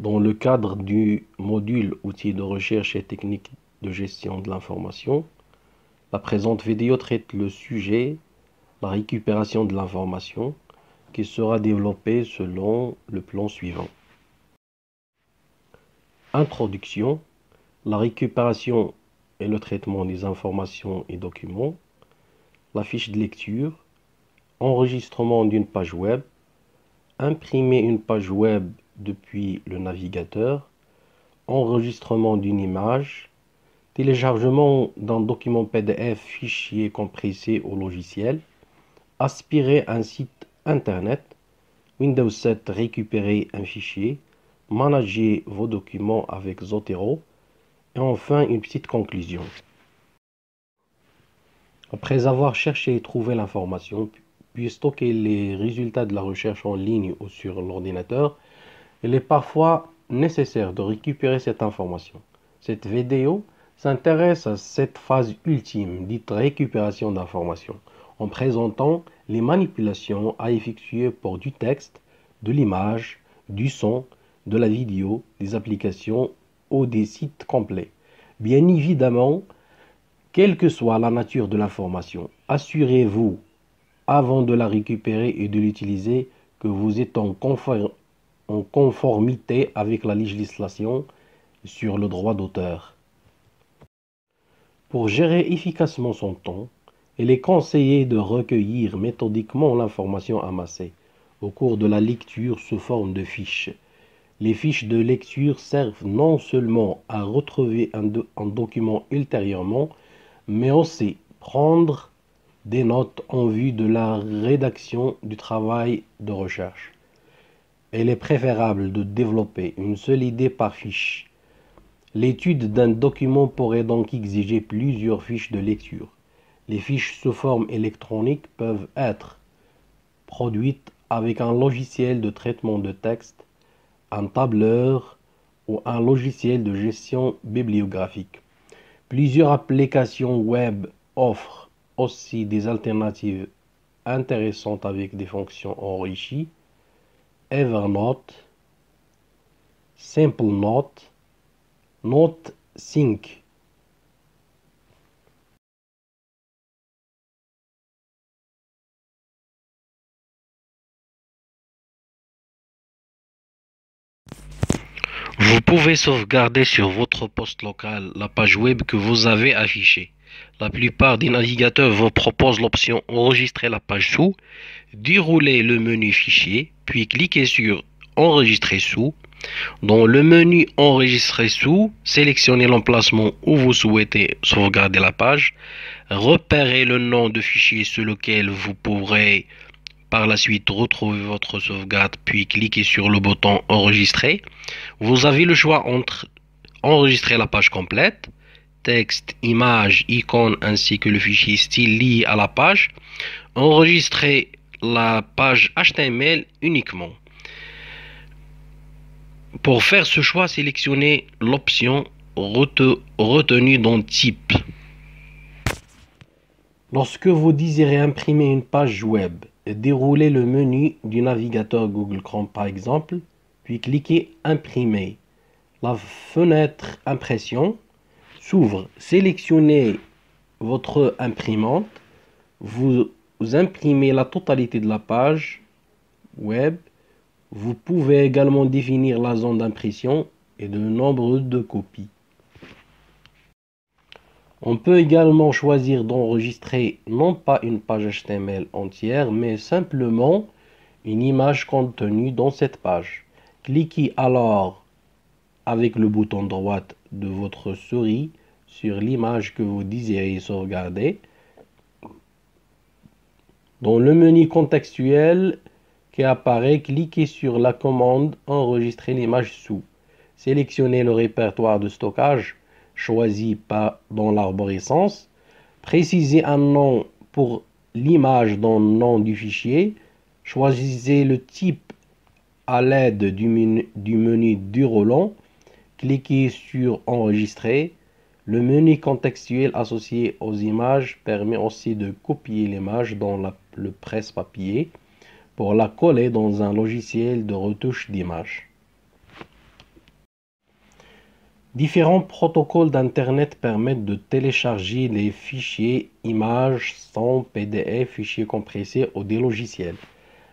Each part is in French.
Dans le cadre du module Outils de recherche et techniques de gestion de l'information, la présente vidéo traite le sujet la récupération de l'information qui sera développée selon le plan suivant. Introduction, la récupération et le traitement des informations et documents, la fiche de lecture, enregistrement d'une page web, imprimer une page web depuis le navigateur, enregistrement d'une image, téléchargement d'un document PDF fichier compressé au logiciel, aspirer un site internet, Windows 7 récupérer un fichier, manager vos documents avec Zotero et enfin une petite conclusion. Après avoir cherché et trouvé l'information, puis stocker les résultats de la recherche en ligne ou sur l'ordinateur, il est parfois nécessaire de récupérer cette information. Cette vidéo s'intéresse à cette phase ultime, dite récupération d'informations, en présentant les manipulations à effectuer pour du texte, de l'image, du son, de la vidéo, des applications ou des sites complets. Bien évidemment, quelle que soit la nature de l'information, assurez-vous, avant de la récupérer et de l'utiliser, que vous êtes en conformité avec la législation sur le droit d'auteur. Pour gérer efficacement son temps, il est conseillé de recueillir méthodiquement l'information amassée au cours de la lecture sous forme de fiches. Les fiches de lecture servent non seulement à retrouver un document ultérieurement, mais aussi prendre des notes en vue de la rédaction du travail de recherche. Il est préférable de développer une seule idée par fiche. L'étude d'un document pourrait donc exiger plusieurs fiches de lecture. Les fiches sous forme électronique peuvent être produites avec un logiciel de traitement de texte, un tableur ou un logiciel de gestion bibliographique. Plusieurs applications web offrent aussi des alternatives intéressantes avec des fonctions enrichies. Evernote, SimpleNote, NoteSync. Vous pouvez sauvegarder sur votre poste local la page web que vous avez affichée. La plupart des navigateurs vous proposent l'option Enregistrer la page sous, déroulez le menu Fichier, puis cliquez sur Enregistrer sous. Dans le menu Enregistrer sous, sélectionnez l'emplacement où vous souhaitez sauvegarder la page, repérez le nom de fichier sur lequel vous pourrez par la suite retrouver votre sauvegarde, puis cliquez sur le bouton Enregistrer. Vous avez le choix entre enregistrer la page complète, texte, image, icône ainsi que le fichier style lié à la page, enregistrer la page HTML uniquement. Pour faire ce choix, sélectionnez l'option retenue dans Type. Lorsque vous désirez imprimer une page web, déroulez le menu du navigateur Google Chrome par exemple, puis cliquez Imprimer. La fenêtre Impression s'ouvre. Sélectionnez votre imprimante. Vous imprimez la totalité de la page web. Vous pouvez également définir la zone d'impression et le nombre de copies. On peut également choisir d'enregistrer non pas une page HTML entière, mais simplement une image contenue dans cette page. Cliquez alors avec le bouton droit de votre souris sur l'image que vous désirez sauvegarder. Dans le menu contextuel qui apparaît, cliquez sur la commande Enregistrer l'image sous. Sélectionnez le répertoire de stockage choisi dans l'arborescence. Précisez un nom pour l'image dans le nom du fichier. Choisissez le type à l'aide du menu déroulant. Cliquez sur Enregistrer. Le menu contextuel associé aux images permet aussi de copier l'image dans le presse-papier pour la coller dans un logiciel de retouche d'image. Différents protocoles d'Internet permettent de télécharger les fichiers images, sons, PDF, fichiers compressés ou des logiciels.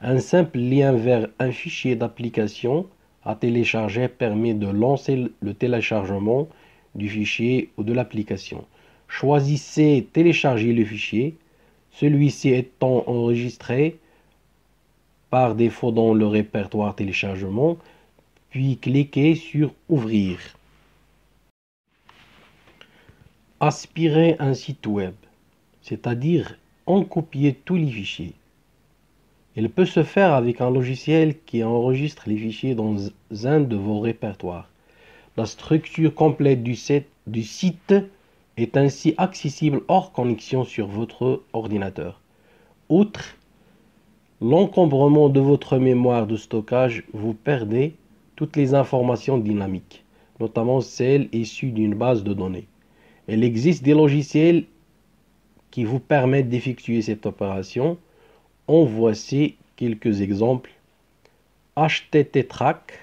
Un simple lien vers un fichier d'application à télécharger permet de lancer le téléchargement du fichier ou de l'application. Choisissez télécharger le fichier, celui-ci étant enregistré par défaut dans le répertoire téléchargement, puis cliquez sur Ouvrir. Aspirer un site web, c'est-à-dire en copier tous les fichiers. Il peut se faire avec un logiciel qui enregistre les fichiers dans un de vos répertoires. La structure complète du site est ainsi accessible hors connexion sur votre ordinateur. Outre l'encombrement de votre mémoire de stockage, vous perdez toutes les informations dynamiques, notamment celles issues d'une base de données. Il existe des logiciels qui vous permettent d'effectuer cette opération. En voici quelques exemples. HTTrack,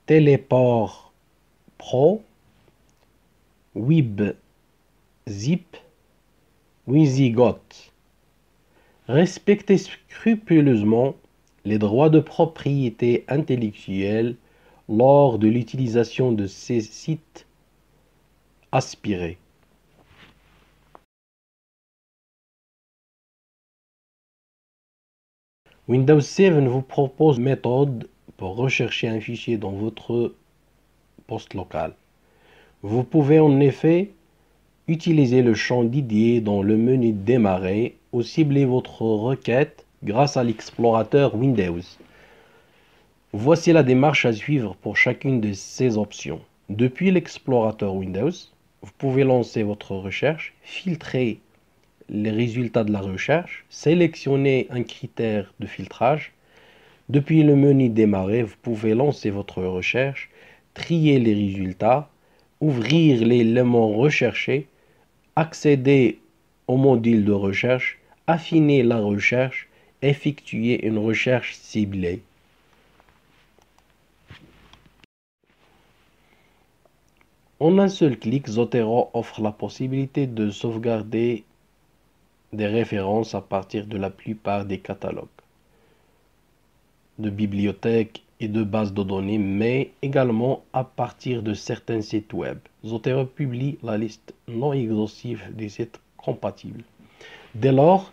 Teleport Pro, WebZip, WiziGot. Respectez scrupuleusement les droits de propriété intellectuelle lors de l'utilisation de ces sites aspirés. Windows 7 vous propose une méthode pour rechercher un fichier dans votre poste local. Vous pouvez en effet utiliser le champ dédié dans le menu Démarrer ou cibler votre requête grâce à l'explorateur Windows. Voici la démarche à suivre pour chacune de ces options. Depuis l'explorateur Windows, vous pouvez lancer votre recherche, filtrer les résultats de la recherche, sélectionner un critère de filtrage. Depuis le menu Démarrer, vous pouvez lancer votre recherche, trier les résultats, ouvrir l'élément recherché, accéder au module de recherche, affiner la recherche, effectuer une recherche ciblée. En un seul clic, Zotero offre la possibilité de sauvegarder des références à partir de la plupart des catalogues, de bibliothèques et de bases de données, mais également à partir de certains sites web. Zotero publie la liste non exhaustive des sites compatibles. Dès lors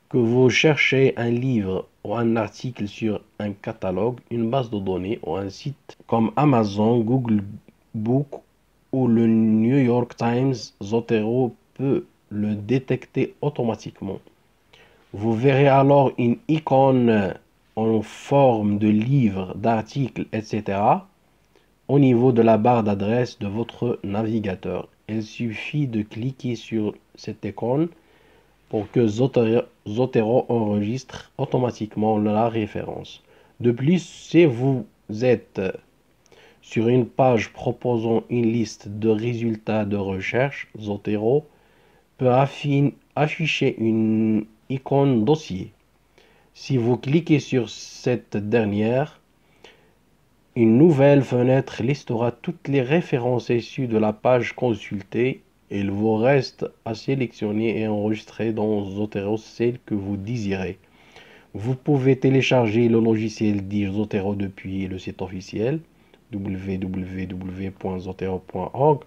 que vous cherchez un livre ou un article sur un catalogue, une base de données ou un site comme Amazon, Google Books ou le New York Times, Zotero peut le détecter automatiquement. Vous verrez alors une icône en forme de livre, d'article, etc. au niveau de la barre d'adresse de votre navigateur. Il suffit de cliquer sur cette icône pour que Zotero enregistre automatiquement la référence. De plus, si vous êtes sur une page proposant une liste de résultats de recherche, Zotero peut afficher une icône dossier. Si vous cliquez sur cette dernière, une nouvelle fenêtre listera toutes les références issues de la page consultée. Il vous reste à sélectionner et enregistrer dans Zotero celle que vous désirez. Vous pouvez télécharger le logiciel dit Zotero depuis le site officiel www.zotero.org.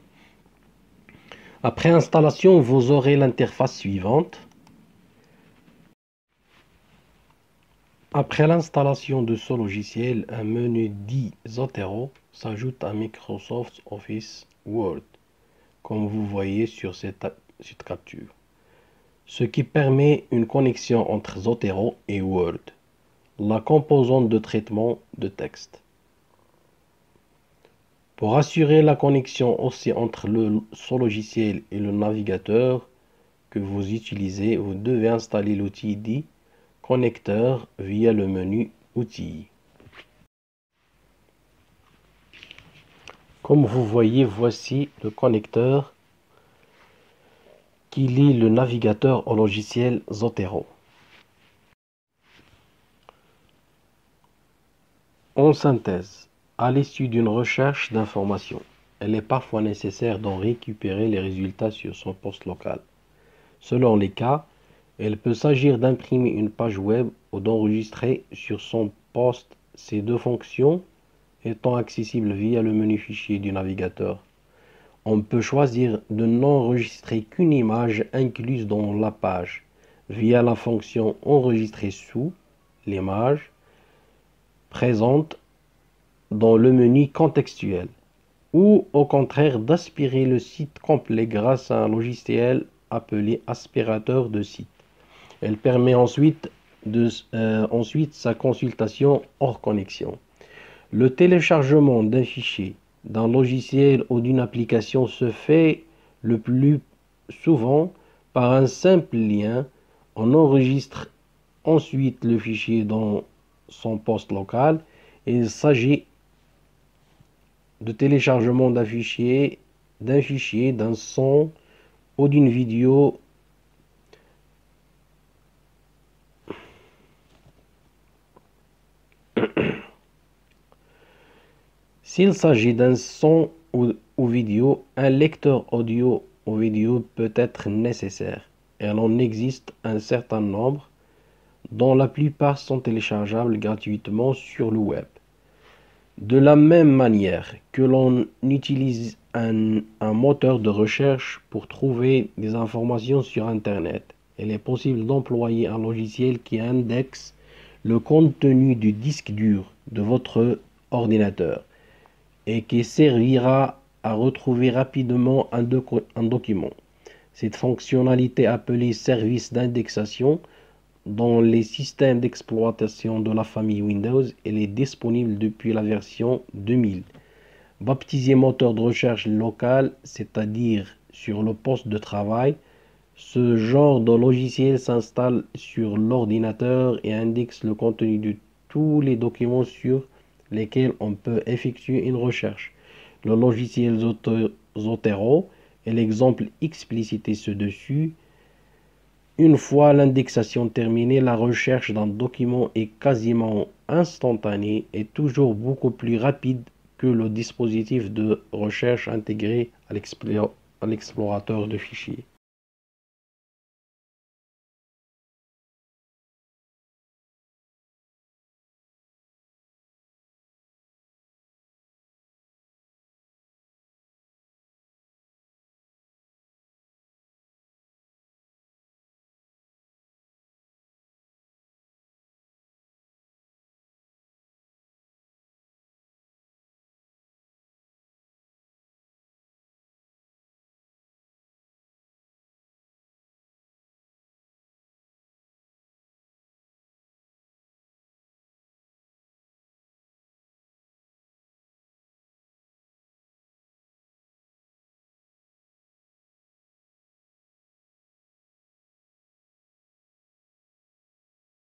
Après installation, vous aurez l'interface suivante. Après l'installation de ce logiciel, un menu dit Zotero s'ajoute à Microsoft Office Word, comme vous voyez sur cette capture, ce qui permet une connexion entre Zotero et Word, la composante de traitement de texte. Pour assurer la connexion aussi entre ce logiciel et le navigateur que vous utilisez, vous devez installer l'outil dit Connecteur via le menu Outils. Comme vous voyez, voici le connecteur qui lie le navigateur au logiciel Zotero. En synthèse, À l'issue d'une recherche d'informations, il est parfois nécessaire d'en récupérer les résultats sur son poste local. Selon les cas, il peut s'agir d'imprimer une page web ou d'enregistrer sur son poste, ces deux fonctions étant accessibles via le menu fichier du navigateur. On peut choisir de n'enregistrer qu'une image incluse dans la page via la fonction enregistrer sous l'image présente dans le menu contextuel, ou au contraire d'aspirer le site complet grâce à un logiciel appelé aspirateur de site. Elle permet ensuite sa consultation hors connexion. Le téléchargement d'un fichier, d'un logiciel ou d'une application se fait le plus souvent par un simple lien. On enregistre ensuite le fichier dans son poste local. Il s'agit de téléchargement d'un fichier, d'un son ou d'une vidéo. S'il s'agit d'un son ou vidéo, un lecteur audio ou vidéo peut être nécessaire. Et il en existe un certain nombre, dont la plupart sont téléchargeables gratuitement sur le web. De la même manière que l'on utilise un moteur de recherche pour trouver des informations sur Internet, il est possible d'employer un logiciel qui indexe le contenu du disque dur de votre ordinateur et qui servira à retrouver rapidement un document. Cette fonctionnalité appelée service d'indexation dans les systèmes d'exploitation de la famille Windows, elle est disponible depuis la version 2000. Baptisé moteur de recherche local, c'est-à-dire sur le poste de travail, ce genre de logiciel s'installe sur l'ordinateur et indexe le contenu de tous les documents sur lesquels on peut effectuer une recherche. Le logiciel Zotero est l'exemple explicité ci-dessus. Une fois l'indexation terminée, la recherche d'un document est quasiment instantanée et toujours beaucoup plus rapide que le dispositif de recherche intégré à l'explorateur de fichiers.